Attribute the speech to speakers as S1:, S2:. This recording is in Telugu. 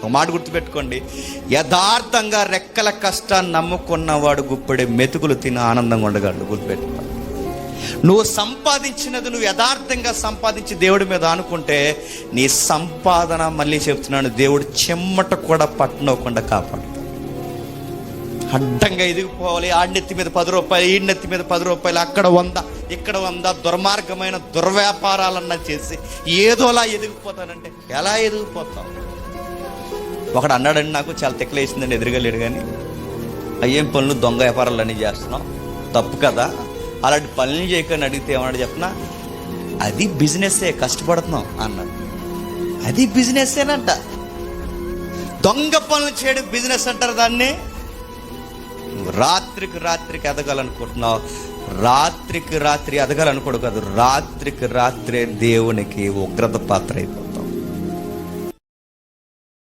S1: ఒక మాట గుర్తుపెట్టుకోండి, యథార్థంగా రెక్కల కష్టాన్ని నమ్ముకున్నవాడు గుప్పెడే మెతుకులు తిని ఆనందంగా ఉండగలడు. గుర్తుపెట్టుకో. నువ్వు సంపాదించినది నువ్వు యథార్థంగా సంపాదించి దేవుడి మీద అనుకుంటే నీ సంపాదన, మళ్ళీ చెప్తున్నాను, దేవుడు చెమ్మట కూడా పట్టనవ్వకుండా కాపాడుతాడు. అడ్డంగా ఎదిగిపోవాలి. ఆడినెత్తి మీద 10 రూపాయలు, ఈడినెత్తి మీద 10 రూపాయలు, అక్కడ 100 ఇక్కడ 100, దుర్మార్గమైన దుర్వ్యాపారాలన్నా చేసి ఏదోలా ఎదిగిపోతానంటే ఎలా ఎదిగిపోతావు? ఒకడు అన్నాడండి, నాకు చాలా తెక్కలేసిందండి, ఎదురుగలేడు కానీ, అయ్యేం పనులు దొంగ వ్యాపారాలు అన్నీ చేస్తున్నావు, తప్పు కదా, అలాంటి పనులు చేయకని అడిగితే ఏమన్నాడు చెప్పనా, అది బిజినెస్సే, కష్టపడుతున్నాం అన్నాడు. అది బిజినెస్సేనంట. దొంగ పనులు చేయడం బిజినెస్ అంటారు దాన్ని. రాత్రికి ఎదగాలనుకుంటున్నావు, రాత్రికి ఎదగాలనుకోడు కాదు, రాత్రికి రాత్రే దేవునికి ఉగ్రత పాత్ర అయిపో.